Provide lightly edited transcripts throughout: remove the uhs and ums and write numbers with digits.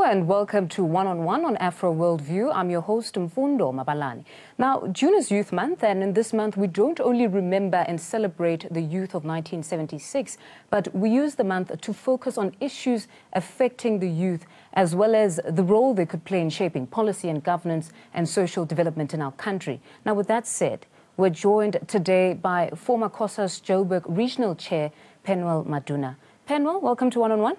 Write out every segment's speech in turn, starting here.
and welcome to One-on-One on Afro Worldview. I'm your host, Mfundo Mabalani. Now, June is Youth Month, and in this month, we don't only remember and celebrate the youth of 1976, but we use the month to focus on issues affecting the youth, as well as the role they could play in shaping policy and governance and social development in our country. Now, with that said, we're joined today by former COSAS Joburg Regional Chair, Penuel Maduna. Penuel, welcome to One-on-One.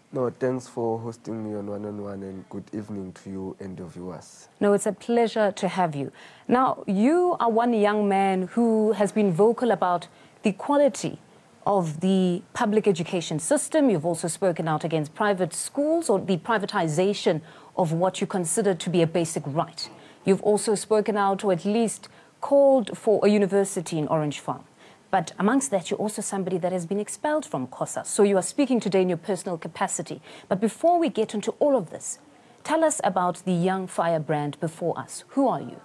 No, thanks for hosting me on One-on-One, and good evening to you and your viewers. No, it's a pleasure to have you. Now, you are one young man who has been vocal about the quality of the public education system. You've also spoken out against private schools or the privatization of what you consider to be a basic right. You've also spoken out, or at least called for, a university in Orange Farm. But amongst that, you're also somebody that has been expelled from COSAS. So you are speaking today in your personal capacity. But before we get into all of this, tell us about the young firebrand before us. Who are you?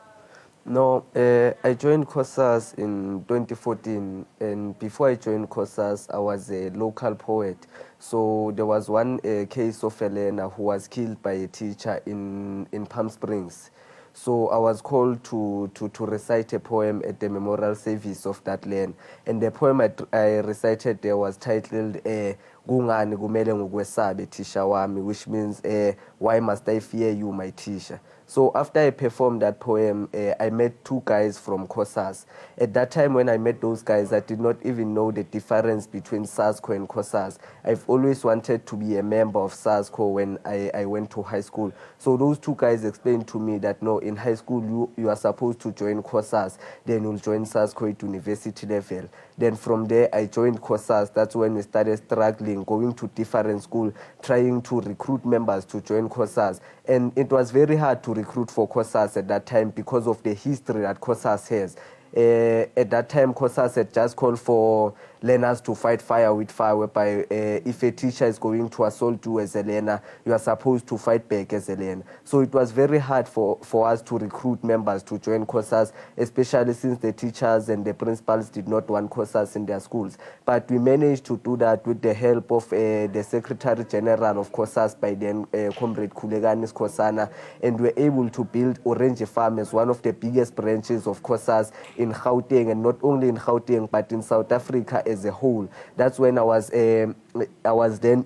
No, I joined COSAS in 2014. And before I joined COSAS, I was a local poet. So there was one case of a learner who was killed by a teacher in Palm Springs. So I was called to recite a poem at the memorial service of that land. And the poem I recited there was titled Gungani Kumele Ngukwesabe Tisha Wami, which means why must I fear you, my teacher? So after I performed that poem, I met two guys from COSAS. At that time when I met those guys, I did not even know the difference between SASCO and COSAS. I've always wanted to be a member of SASCO when I went to high school. So those two guys explained to me that no, in high school you are supposed to join COSAS, then you'll join SASCO at university level. Then from there I joined COSAS. That's when we started struggling, going to different schools, trying to recruit members to join COSAS. And it was very hard to recruit for COSAS at that time because of the history that COSAS has. At that time, COSAS had just called for learners to fight fire with fire, whereby if a teacher is going to assault you as a learner, you are supposed to fight back as a learner. So it was very hard for us to recruit members to join COSAS, especially since the teachers and the principals did not want COSAS in their schools. But we managed to do that with the help of the Secretary General of COSAS, by then Comrade Kuleganis Kosana, and we were able to build Orange Farm as one of the biggest branches of COSAS in Gauteng, and not only in Gauteng but in South Africa as a whole. That's when I was then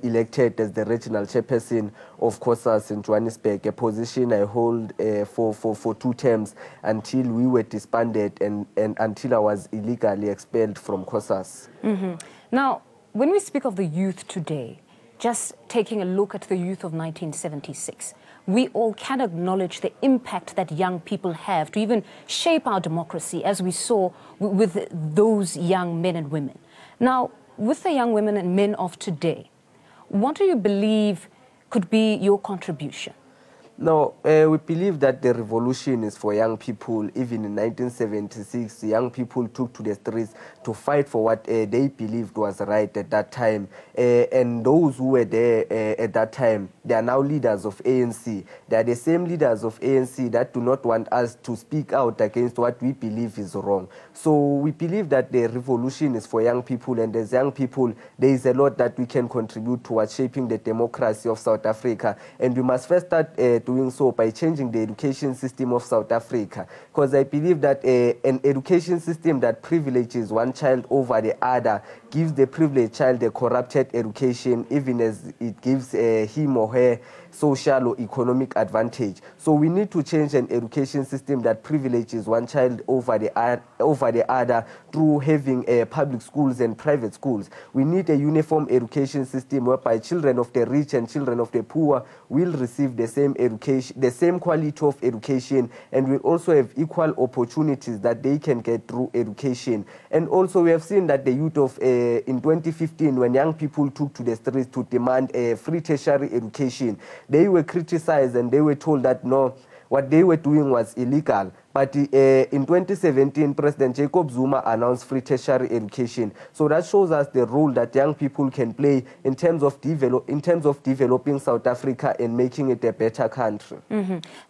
elected as the regional chairperson of COSAS in Johannesburg, a position I hold for 2 terms until we were disbanded and until I was illegally expelled from COSAS. Now, when we speak of the youth today, just taking a look at the youth of 1976, we all can acknowledge the impact that young people have to even shape our democracy, as we saw with those young men and women. Now, with the young women and men of today, what do you believe could be your contribution? No, we believe that the revolution is for young people. Even in 1976, young people took to the streets to fight for what they believed was right at that time. And those who were there at that time, they are now leaders of ANC. They are the same leaders of ANC that do not want us to speak out against what we believe is wrong. So we believe that the revolution is for young people, and as young people, there is a lot that we can contribute towards shaping the democracy of South Africa. And we must first start doing so by changing the education system of South Africa, because I believe that an education system that privileges one child over the other gives the privileged child a corrupted education, even as it gives him or her social or economic advantage. So we need to change an education system that privileges one child over the other through having public schools and private schools. We need a uniform education system whereby children of the rich and children of the poor will receive the same education, the same quality of education, and will also have equal opportunities that they can get through education. And also we have seen that the youth of in 2015, when young people took to the streets to demand a free tertiary education, they were criticized and they were told that no, what they were doing was illegal. But in 2017, President Jacob Zuma announced free tertiary education. So that shows us the role that young people can play in terms of developing South Africa and making it a better country.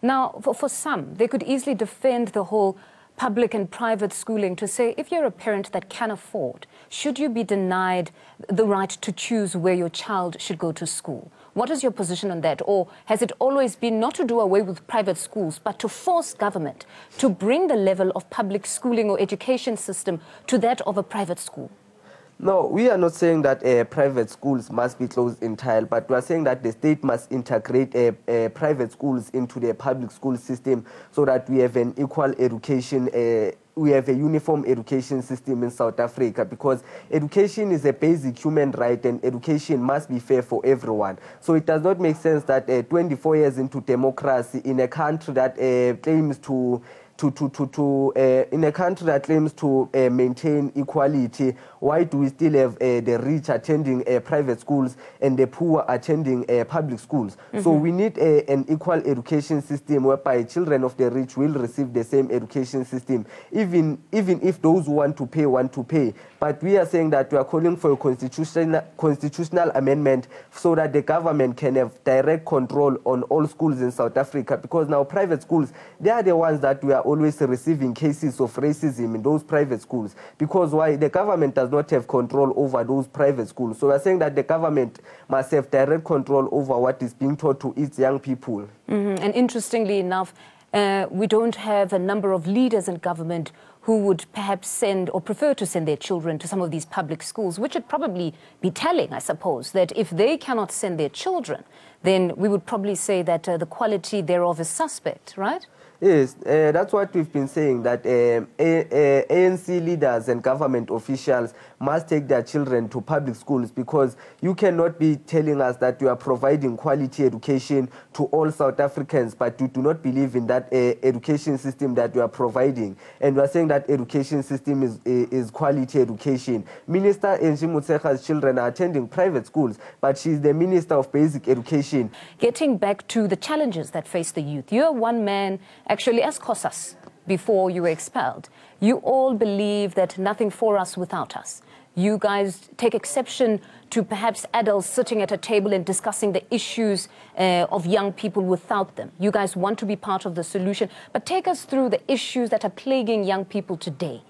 Now, for some, they could easily defend the whole public and private schooling to say if you're a parent that can afford, should you be denied the right to choose where your child should go to school? What is your position on that? Or has it always been not to do away with private schools, but to force government to bring the level of public schooling or education system to that of a private school? No, we are not saying that private schools must be closed entirely, but we are saying that the state must integrate private schools into the public school system so that we have an equal education, we have a uniform education system in South Africa, because education is a basic human right and education must be fair for everyone. So it does not make sense that 24 years into democracy in a country that claims to in a country that claims to maintain equality, why do we still have the rich attending private schools and the poor attending public schools? So we need an equal education system whereby children of the rich will receive the same education system, even if those who want to pay. But we are saying that we are calling for a constitutional amendment so that the government can have direct control on all schools in South Africa, because now private schools, they are the ones that we are always receiving cases of racism in those private schools. Because why? The government does not have control over those private schools. So we are saying that the government must have direct control over what is being taught to its young people. And interestingly enough, we don't have a number of leaders in government who would perhaps send or prefer to send their children to some of these public schools, which would probably be telling, I suppose, that if they cannot send their children, then we would probably say that the quality thereof is suspect, right? Yes, that's what we've been saying, that ANC leaders and government officials must take their children to public schools, because you cannot be telling us that you are providing quality education to all South Africans, but you do not believe in that education system that you are providing. And we are saying that education system is quality education. Minister Angie Motshekga's children are attending private schools, but she's the Minister of Basic Education. Getting back to the challenges that face the youth, you're one man, actually, as COSAS, before you were expelled, you all believe that nothing for us without us. You guys take exception to perhaps adults sitting at a table and discussing the issues of young people without them. You guys want to be part of the solution, but take us through the issues that are plaguing young people today.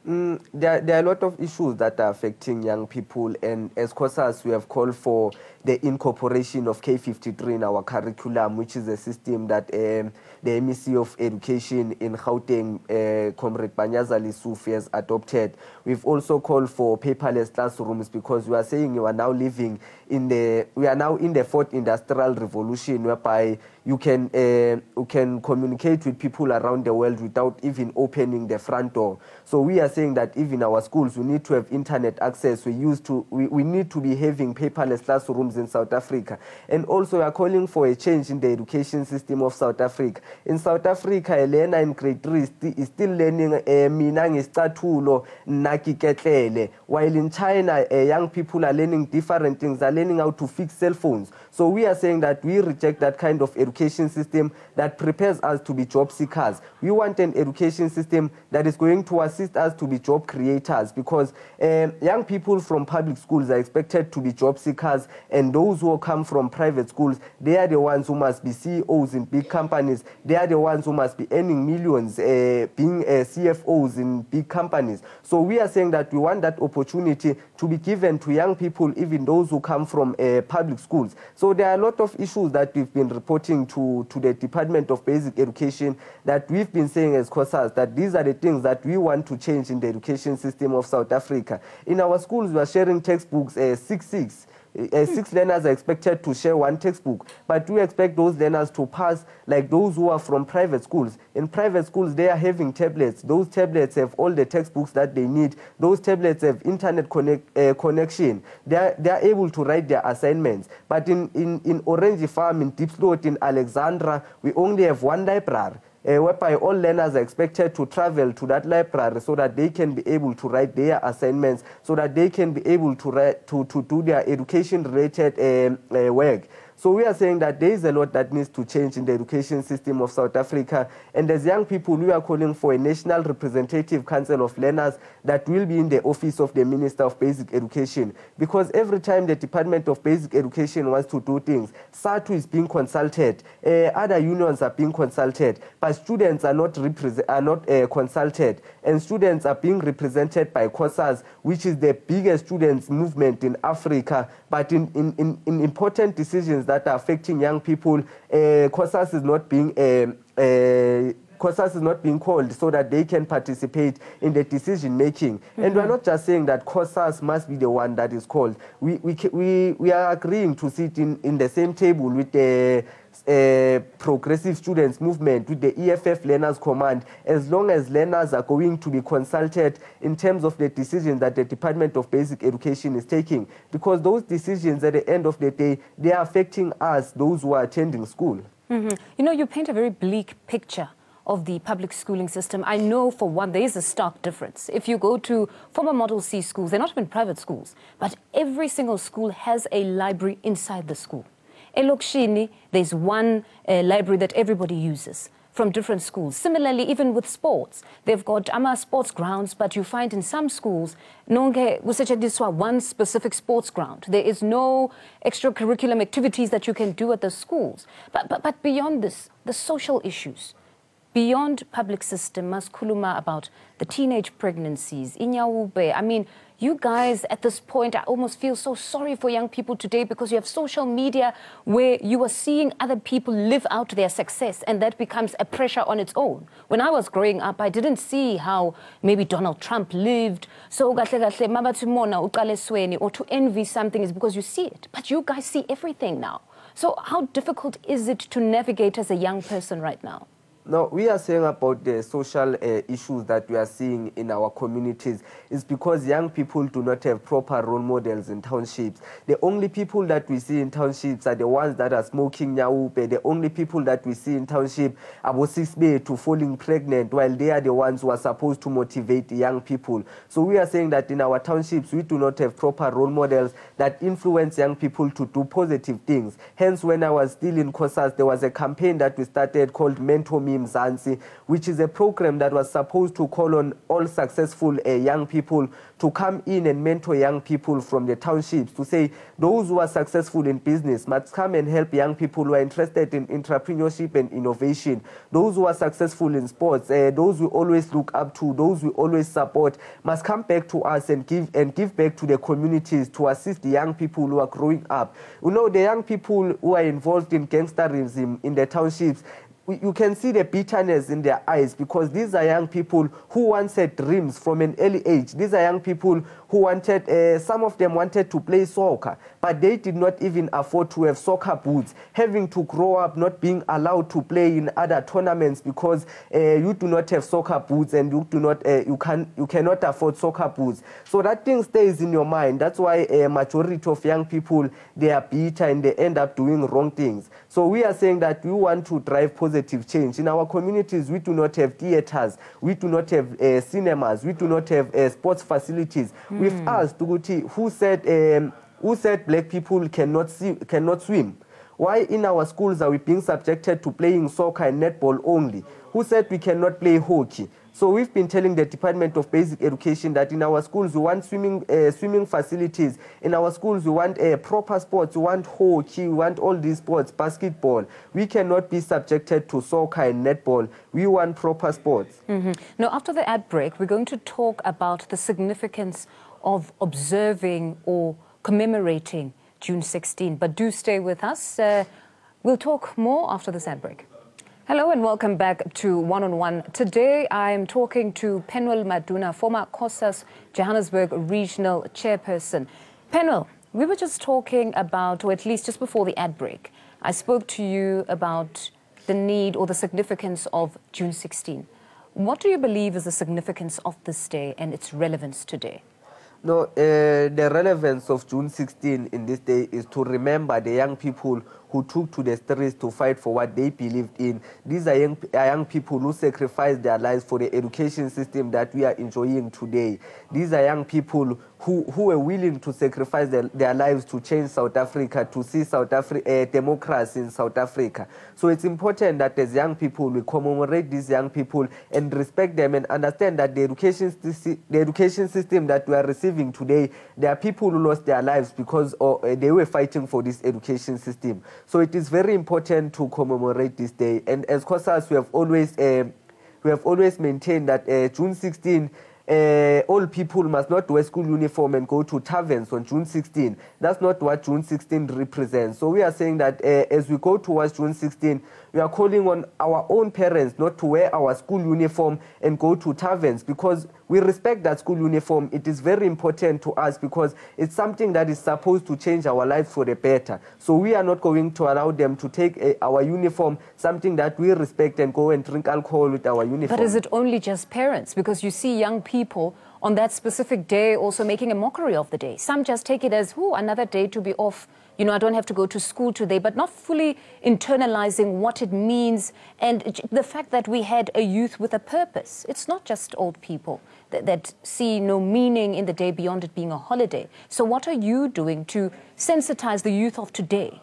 There are a lot of issues that are affecting young people, and as COSAS, we have called for the incorporation of K53 in our curriculum, which is a system that the MEC of Education in Gauteng, Comrade Banyazali Sufi, has adopted. We've also called for paperless classrooms, because we are saying we are now in the fourth industrial revolution, whereby you can communicate with people around the world without even opening the front door. So we are saying that even our schools, we need to have internet access. We need to be having paperless classrooms in South Africa. And also we are calling for a change in the education system of South Africa. In South Africa, a learner in grade 3 is still learning while in China, young people are learning different things. They're learning how to fix cell phones. So we are saying that we reject that kind of education system that prepares us to be job seekers. We want an education system that is going to assist us to be job creators, because young people from public schools are expected to be job seekers, and those who come from private schools, they are the ones who must be CEOs in big companies. They are the ones who must be earning millions, being CFOs in big companies. So we are saying that we want that opportunity to be given to young people, even those who come from public schools. So there are a lot of issues that we've been reporting to the Department of Basic Education, that we've been saying as COSAS that these are the things that we want to change in the education system of South Africa. In our schools, we are sharing textbooks 6-6. 6 learners are expected to share one textbook, but we expect those learners to pass like those who are from private schools. In private schools, they are having tablets. Those tablets have all the textbooks that they need. Those tablets have internet connection. They are able to write their assignments. But in Orange Farm, in Diepsloot, in Alexandra, we only have one library, whereby all learners are expected to travel to that library so that they can be able to write their assignments, so that they can be able to do their education-related work. So we are saying that there is a lot that needs to change in the education system of South Africa. And as young people, we are calling for a National Representative Council of Learners that will be in the office of the Minister of Basic Education. Because every time the Department of Basic Education wants to do things, SATU is being consulted, other unions are being consulted, but students are not consulted. And students are being represented by COSAS, which is the biggest students movement in Africa. But in important decisions that are affecting young people, COSAS is not being COSAS is not being called so that they can participate in the decision making. And we're not just saying that COSAS must be the one that is called. We are agreeing to sit in the same table with the progressive students movement, with the EFF Learners Command, as long as learners are going to be consulted in terms of the decisions that the Department of Basic Education is taking. Because those decisions at the end of the day, they are affecting us, those who are attending school. You know, you paint a very bleak picture of the public schooling system. I know, for one, there is a stark difference. If you go to former Model C schools, they're not even private schools, but every single school has a library inside the school. Elokshini, there's one library that everybody uses from different schools. Similarly, even with sports, they've got sports grounds, but you find in some schools, nonke kusetshenziswa one specific sports ground. There is no extracurricular activities that you can do at the schools. But beyond this, the social issues, beyond public system, maskuluma about the teenage pregnancies, inyawube. I mean, you guys at this point, I almost feel so sorry for young people today, because you have social media where you are seeing other people live out their success, and that becomes a pressure on its own. When I was growing up, I didn't see how maybe Donald Trump lived. So or to envy something is because you see it. But you guys see everything now. So how difficult is it to navigate as a young person right now? No, we are saying about the social issues that we are seeing in our communities is because young people do not have proper role models in townships. The only people that we see in townships are the ones that are smoking nyaupe. The only people that we see in township are sisbe to falling pregnant, while they are the ones who are supposed to motivate the young people. So we are saying that in our townships, we do not have proper role models that influence young people to do positive things. Hence, when I was still in COSAS, there was a campaign that we started called Mentor Me Mzansi, which is a program that was supposed to call on all successful young people to come in and mentor young people from the townships, to say those who are successful in business must come and help young people who are interested in entrepreneurship and innovation. Those who are successful in sports, those we always look up to, those we always support, must come back to us and give back to the communities to assist the young people who are growing up. You know, the young people who are involved in gangsterism in the townships, you can see the bitterness in their eyes, because these are young people who once had dreams from an early age. These are young people who wanted, some of them wanted to play soccer, but they did not even afford to have soccer boots, having to grow up not being allowed to play in other tournaments because you do not have soccer boots, and you cannot afford soccer boots. So that thing stays in your mind. That's why a majority of young people, they are bitter and they end up doing wrong things. So we are saying that we want to drive positive change. In our communities, we do not have theaters, we do not have cinemas, we do not have sports facilities. We've asked Tuguti, who said black people cannot swim? Why in our schools are we being subjected to playing soccer and netball only? Who said we cannot play hockey? So we've been telling the Department of Basic Education that in our schools we want swimming facilities. In our schools we want proper sports, we want hockey, we want all these sports, basketball. We cannot be subjected to soccer and netball. We want proper sports. Now, after the ad break, we're going to talk about the significance of observing or commemorating June 16. But do stay with us. We'll talk more after this ad break. Hello and welcome back to One on One. Today I am talking to Penuel Maduna, former COSAS Johannesburg Regional Chairperson. Penuel, we were just talking about, or at least just before the ad break, I spoke to you about the need or the significance of June 16. What do you believe is the significance of this day and its relevance today? No, the relevance of June 16 in this day is to remember the young people who took to the streets to fight for what they believed in. These are young people who sacrificed their lives for the education system that we are enjoying today. These are young people who were willing to sacrifice their lives to change South Africa, to see democracy in South Africa. So it's important that as young people, we commemorate these young people and respect them and understand that the education system that we are receiving today, there are people who lost their lives because they were fighting for this education system. So it is very important to commemorate this day. And as COSAS, we have always maintained that June 16, all people must not wear school uniform and go to taverns on June 16. That's not what June 16 represents. So we are saying that as we go towards June 16, we are calling on our own parents not to wear our school uniform and go to taverns, because we respect that school uniform. It is very important to us because it's something that is supposed to change our lives for the better. So we are not going to allow them to take our uniform, something that we respect, and go and drink alcohol with our uniform. But is it only just parents? Because you see young people on that specific day also making a mockery of the day. Some just take it as, another day to be off. You know, I don't have to go to school today, but not fully internalizing what it means and the fact that we had a youth with a purpose. It's not just old people that see no meaning in the day beyond it being a holiday. So what are you doing to sensitize the youth of today?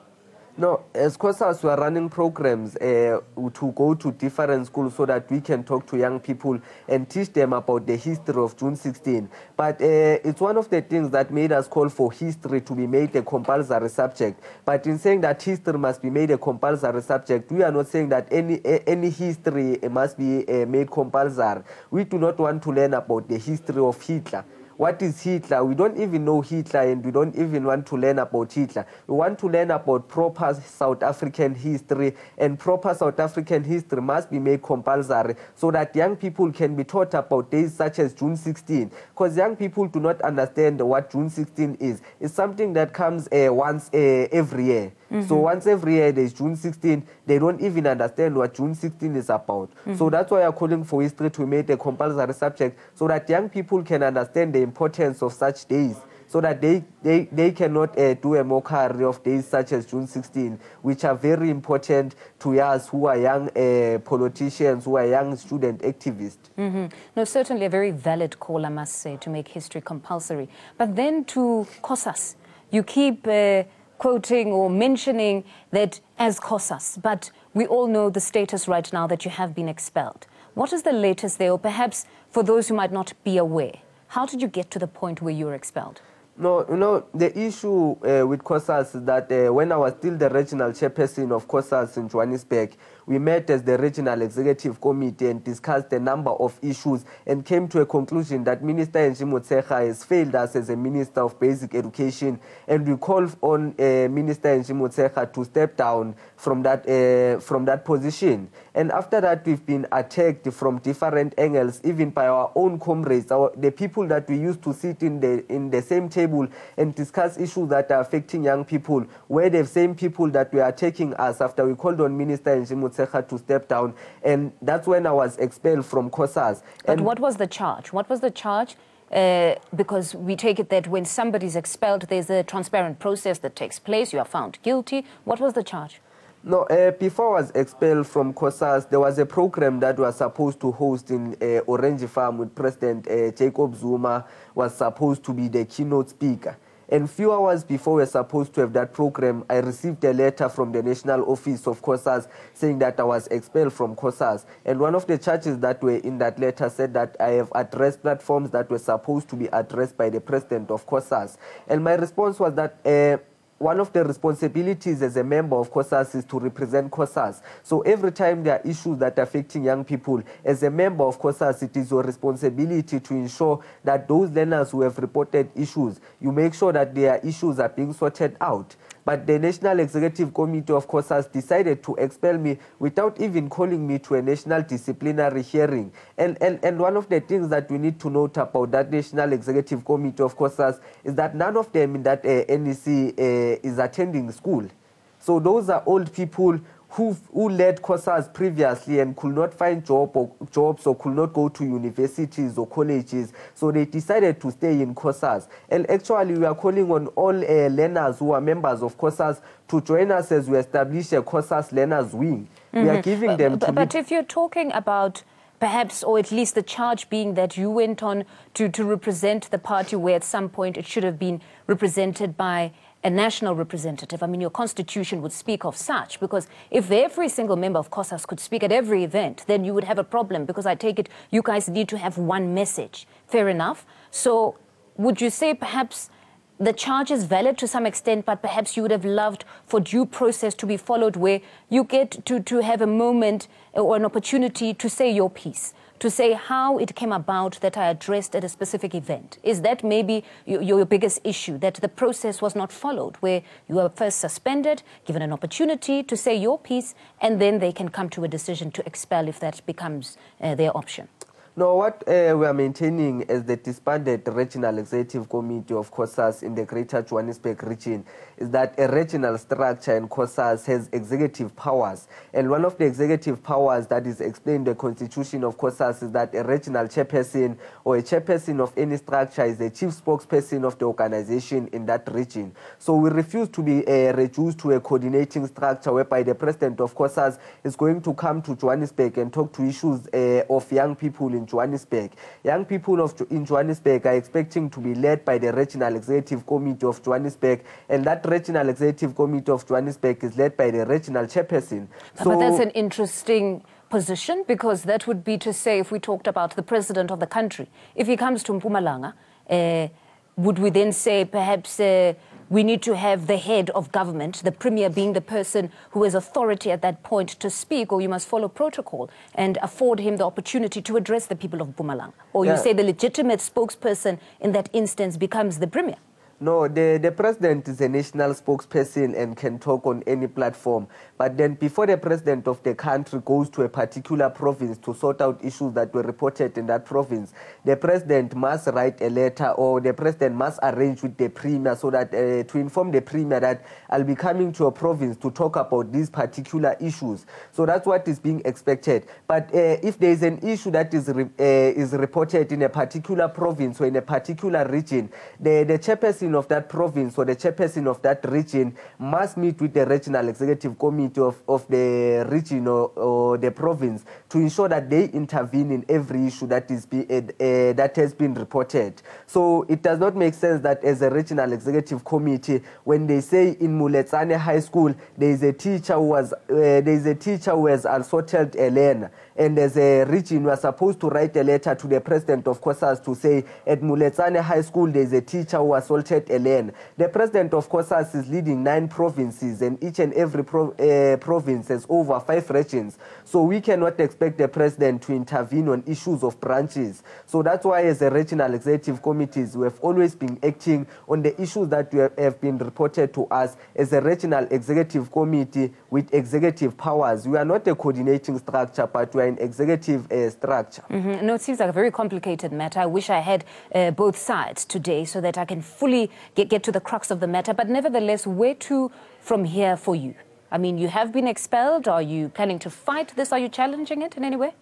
No, as COSAS, we are running programs to go to different schools so that we can talk to young people and teach them about the history of June 16. But it's one of the things that made us call for history to be made a compulsory subject. But in saying that history must be made a compulsory subject, we are not saying that any history must be made compulsory. We do not want to learn about the history of Hitler. What is Hitler? We don't even know Hitler, and we don't even want to learn about Hitler. We want to learn about proper South African history, and proper South African history must be made compulsory so that young people can be taught about days such as June 16. Because young people do not understand what June 16 is. It's something that comes once every year. Mm-hmm. So once every year there's June 16, they don't even understand what June 16 is about. Mm-hmm. So that's why I'm calling for history to make a compulsory subject so that young people can understand the importance of such days, so that they cannot do a mockery of days such as June 16, which are very important to us who are young politicians, who are young student activists. Mm-hmm. No, certainly a very valid call, I must say, to make history compulsory. But then to COSAS, you keep quoting or mentioning that as COSAS, but we all know the status right now that you have been expelled. What is the latest there, or perhaps for those who might not be aware, how did you get to the point where you were expelled? No, you know, the issue with COSAS is that when I was still the regional chairperson of COSAS in Johannesburg, we met as the regional executive committee and discussed a number of issues and came to a conclusion that Minister Motshekga has failed us as a Minister of Basic Education, and we called on Minister Motshekga to step down from that position. And after that, we've been attacked from different angles, even by our own comrades, the people that we used to sit in the same table and discuss issues that are affecting young people, were the same people that were attacking us after we called on Minister Motshekga to step down. And that's when I was expelled from COSAS. But what was the charge? What was the charge? Because we take it that when somebody's expelled, there's a transparent process that takes place. You are found guilty. What was the charge? No, before I was expelled from COSAS, there was a program that was supposed to host in Orange Farm with President Jacob Zuma, was supposed to be the keynote speaker. And few hours before we were supposed to have that program, I received a letter from the National Office of COSAS saying that I was expelled from COSAS. And one of the charges that were in that letter said that I have addressed platforms that were supposed to be addressed by the president of COSAS. And my response was that one of the responsibilities as a member of COSAS is to represent COSAS. So every time there are issues that are affecting young people, as a member of COSAS, it is your responsibility to ensure that those learners who have reported issues, you make sure that their issues are being sorted out. But the National Executive Committee of COSAS decided to expel me without even calling me to a national disciplinary hearing. And one of the things that we need to note about that National Executive Committee of COSAS is that none of them in that NEC is attending school. So those are old people who led COSAS previously and could not find jobs or could not go to universities or colleges. So they decided to stay in COSAS. And actually, we are calling on all learners who are members of COSAS to join us as we establish a COSAS learners wing. We are giving them But if you're talking about perhaps, or at least the charge being that you went on to represent the party where at some point it should have been represented by a national representative. I mean, your constitution would speak of such, because if every single member of COSAS could speak at every event, then you would have a problem, because I take it you guys need to have one message. Fair enough. So would you say perhaps the charge is valid to some extent, but perhaps you would have loved for due process to be followed, where you get to have a moment or an opportunity to say your piece, to say how it came about that I addressed at a specific event? Is that maybe your biggest issue, that the process was not followed, where you were first suspended, given an opportunity to say your piece, and then they can come to a decision to expel if that becomes their option? No, what we are maintaining as the disbanded Regional Executive Committee of COSAS in the Greater Johannesburg region is that a regional structure in COSAS has executive powers. And one of the executive powers that is explained in the constitution of COSAS is that a regional chairperson or a chairperson of any structure is the chief spokesperson of the organization in that region. So we refuse to be reduced to a coordinating structure whereby the president of COSAS is going to come to Johannesburg and talk to issues of young people in Johannesburg. Young people in Johannesburg are expecting to be led by the Regional Executive Committee of Johannesburg, and that Regional Executive Committee of Johannesburg is led by the regional chairperson. But that's an interesting position, because that would be to say, if we talked about the president of the country, if he comes to Mpumalanga, would we then say perhaps we need to have the head of government, the premier, being the person who has authority at that point to speak, or you must follow protocol and afford him the opportunity to address the people of Mpumalanga? Or you say the legitimate spokesperson in that instance becomes the premier? No, the president is a national spokesperson and can talk on any platform. But then before the president of the country goes to a particular province to sort out issues that were reported in that province, the president must write a letter, or the president must arrange with the premier so that to inform the premier that I'll be coming to a province to talk about these particular issues. So that's what is being expected. But if there is an issue that is reported in a particular province or in a particular region, the chairperson of that province or the chairperson of that region must meet with the regional executive committee of the region or the province to ensure that they intervene in every issue that has been reported. So it does not make sense that as a regional executive committee, when they say in Muletsane High School there is a teacher who has assaulted a learner, and as a region we are supposed to write a letter to the president of COSAS to say at Muletsane High School there is a teacher who assaulted a learner. The president of COSAS is leading 9 provinces, and each and every province has over 5 regions. So we cannot expect the president to intervene on issues of branches. So that's why as a regional executive committees, we have always been acting on the issues that have been reported to us as a regional executive committee with executive powers. We are not a coordinating structure, but we are an executive structure. No, it seems like a very complicated matter. I wish I had both sides today so that I can fully get to the crux of the matter. But nevertheless, where to from here for you? I mean, you have been expelled. Are you planning to fight this? Are you challenging it in any way?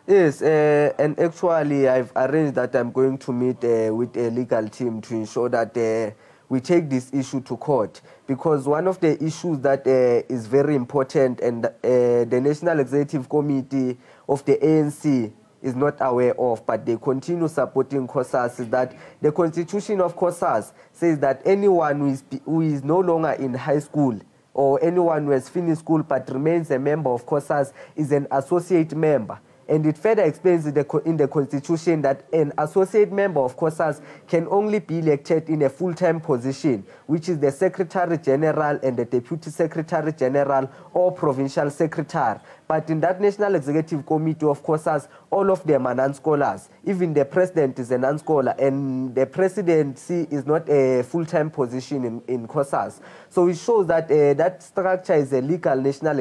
Yes, and actually I've arranged that I'm going to meet with a legal team to ensure that we take this issue to court, because one of the issues that is very important, and the National Executive Committee of the ANC is not aware of, but they continue supporting COSAS, is that the constitution of COSAS says that anyone who is no longer in high school, or anyone who has finished school but remains a member of COSAS, is an associate member. And it further explains in the Constitution that an associate member of COSAS can only be elected in a full-time position, which is the Secretary General and the Deputy Secretary General or Provincial Secretary. But in that National Executive Committee of COSAS, all of them are non-scholars. Even the president is a non-scholar, and the presidency is not a full-time position in COSAS. So it shows that that structure is an illegal National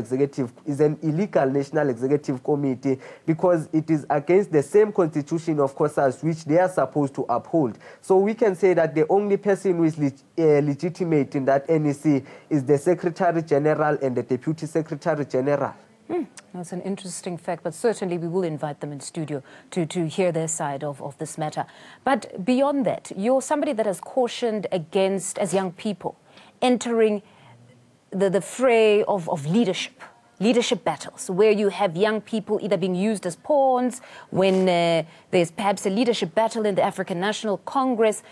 Executive Committee, because it is against the same constitution of COSAS which they are supposed to uphold. So we can say that the only person who is legitimate in that NEC is the Secretary General and the Deputy Secretary General. That's an interesting fact, but certainly we will invite them in studio to hear their side of this matter. But beyond that, you're somebody that has cautioned against, as young people, entering the fray of leadership battles, where you have young people either being used as pawns when there's perhaps a leadership battle in the African National Congress.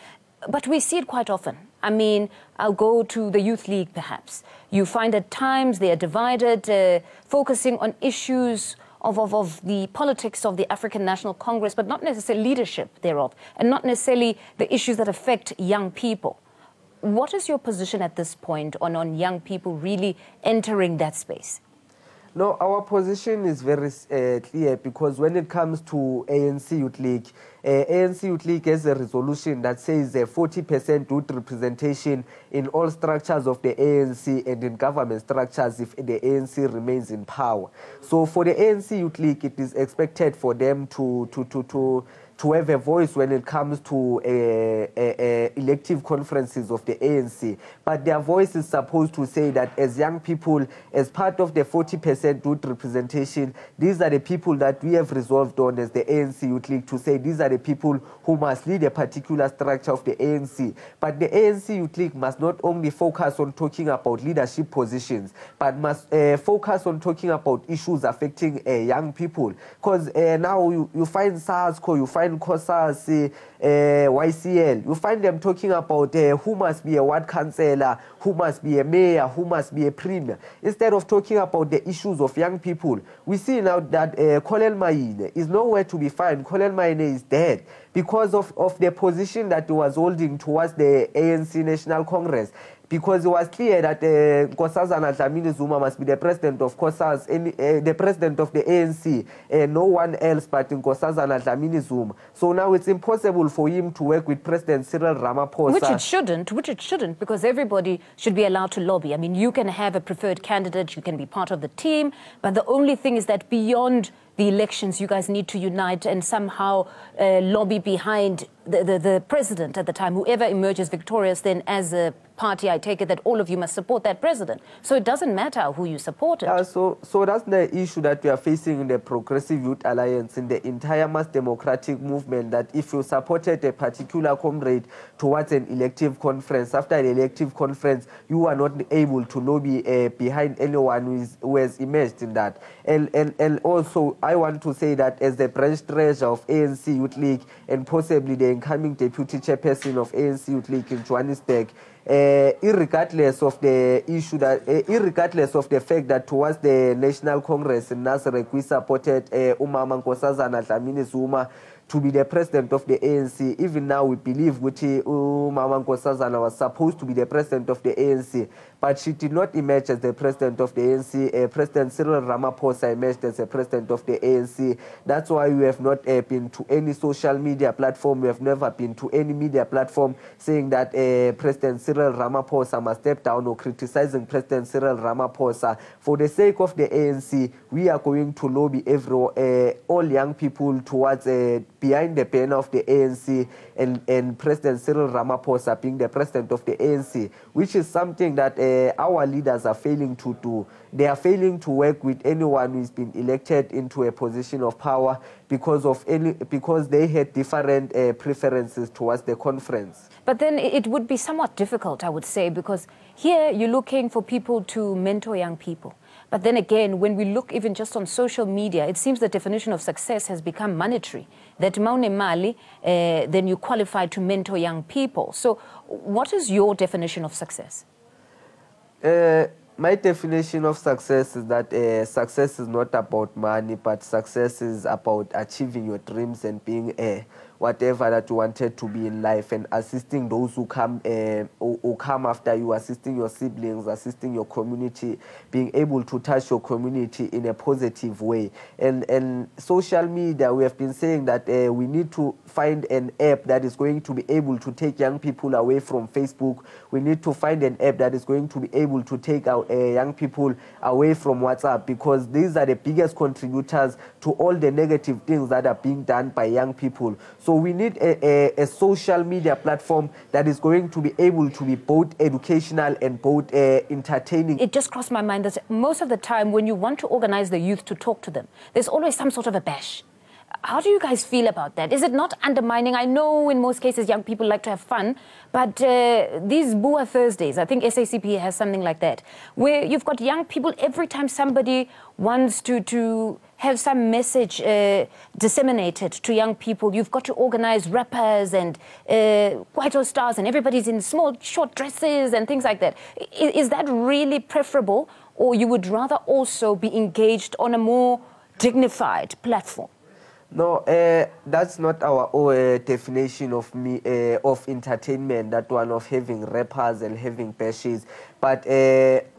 But we see it quite often. I mean, I'll go to the Youth League, perhaps. You find at times they are divided, focusing on issues of the politics of the African National Congress, but not necessarily leadership thereof, and not necessarily the issues that affect young people. What is your position at this point on young people really entering that space? No, our position is very clear, because when it comes to ANC Youth League, ANC Youth League has a resolution that says 40% youth representation in all structures of the ANC and in government structures if the ANC remains in power. So for the ANC Youth League, it is expected for them to have a voice when it comes to elective conferences of the ANC. But their voice is supposed to say that as young people, as part of the 40% youth representation, these are the people that we have resolved on as the ANC Youth League, to say these are the people who must lead a particular structure of the ANC. But the ANC Youth League must not only focus on talking about leadership positions, but must focus on talking about issues affecting young people. Because now you find SARS-CoV, you find COSAS, YCL, you find them talking about who must be a ward councillor, who must be a mayor, who must be a premier, instead of talking about the issues of young people. We see now that Colonel Maine is nowhere to be found. Colonel Maine is dead because of the position that he was holding towards the ANC National Congress. Because it was clear that Nkosazana Dlamini Zuma must be the president of COSAS, the president of the ANC, no one else but Nkosazana Dlamini Zuma. So now it's impossible for him to work with President Cyril Ramaphosa. Which it shouldn't, because everybody should be allowed to lobby. I mean, you can have a preferred candidate, you can be part of the team, but the only thing is that beyond the elections, you guys need to unite and somehow lobby behind the president at the time. Whoever emerges victorious, then as a party, I take it that all of you must support that president. So it doesn't matter who you support. So that's the issue that we are facing in the Progressive Youth Alliance, in the entire mass democratic movement, that if you supported a particular comrade towards an elective conference, after the elective conference, you are not able to lobby behind anyone who has emerged in that. And also, I want to say that as the branch treasurer of ANC Youth League and possibly the incoming deputy chairperson of ANC Youth League in Johannesburg, irregardless of the issue that, irregardless of the fact that towards the National Congress in Nasrec we supported Umama Nkosazana Dlamini Zuma to be the president of the ANC. Even now we believe Guti Umama Nkosazana was supposed to be the president of the ANC, but she did not emerge as the president of the ANC. President Cyril Ramaphosa emerged as the president of the ANC. That's why we have not been to any social media platform. We have never been to any media platform saying that President Cyril Ramaphosa must step down or criticizing President Cyril Ramaphosa. For the sake of the ANC, we are going to lobby all young people towards behind the banner of the ANC and President Cyril Ramaphosa being the president of the ANC, which is something that our leaders are failing to do. They are failing to work with anyone who's been elected into a position of power because they had different preferences towards the conference. But then it would be somewhat difficult, I would say, because here you're looking for people to mentor young people. But then again, when we look even just on social media, it seems the definition of success has become monetary. That maune mali, then you qualify to mentor young people. So what is your definition of success? My definition of success is that success is not about money, but success is about achieving your dreams and being whatever that you wanted to be in life, and assisting those who come after you, assisting your siblings, assisting your community, being able to touch your community in a positive way. And social media, we have been saying that we need to find an app that is going to be able to take young people away from Facebook. We need to find an app that is going to be able to take our young people away from WhatsApp, because these are the biggest contributors to all the negative things that are being done by young people. So we need a social media platform that is going to be able to be both educational and both entertaining. It just crossed my mind that most of the time when you want to organize the youth to talk to them, there's always some sort of a bash. How do you guys feel about that? Is it not undermining? I know in most cases young people like to have fun, but these Bua Thursdays, I think SACP has something like that, where you've got young people, every time somebody wants to have some message disseminated to young people, you've got to organize rappers and Kwaito stars, and everybody's in small, short dresses and things like that. Is that really preferable, or you would rather also be engaged on a more dignified platform? No, that's not our definition of entertainment, that one of having rappers and having bashes. But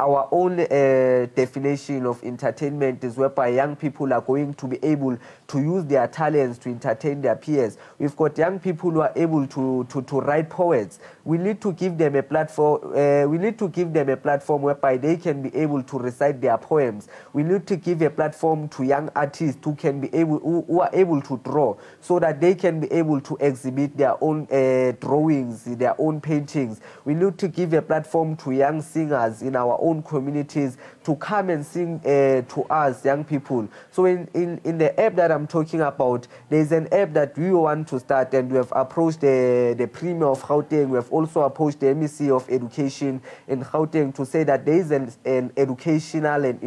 our own definition of entertainment is whereby young people are going to be able to use their talents to entertain their peers. We've got young people who are able to write poets. We need to give them a platform. We need to give them a platform whereby they can be able to recite their poems. We need to give a platform to young artists who can be able, who are able to draw, so that they can be able to exhibit their own drawings, their own paintings. We need to give a platform to young singers in our own communities to come and sing to us, young people. So in the app that I'm talking about, there's an app that we want to start, and we have approached the Premier of Gauteng. We have also approached the MEC of Education in Gauteng to say that there is an educational and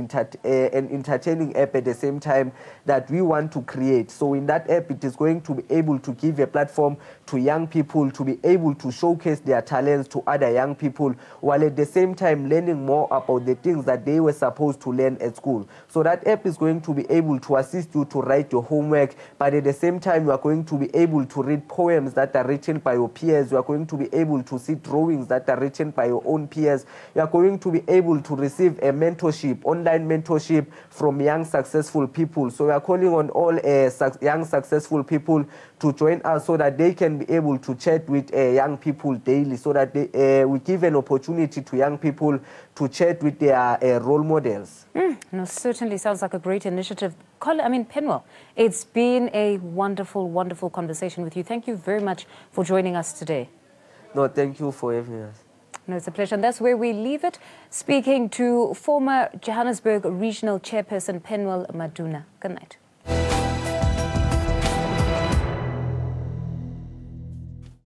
entertaining app at the same time that we want to create. So in that app, it is going to be able to give a platform to young people to be able to showcase their talents to other young people, while at the same time learning more about the things that they were supposed to learn at school. So that app is going to be able to assist you to write your homework, but at the same time you are going to be able to read poems that are written by your peers. You are going to be able to see drawings that are written by your own peers. You are going to be able to receive a mentorship, online mentorship from young successful people. So we are calling on all young successful people to join us, so that they can be able to chat with young people daily, so that we give an opportunity to young people to chat with their role models. No, certainly sounds like a great initiative. Penuel, it's been a wonderful, wonderful conversation with you. Thank you very much for joining us today. No, thank you for having us. No, it's a pleasure. And that's where we leave it. Speaking to former Johannesburg Regional Chairperson Penuel Maduna. Good night.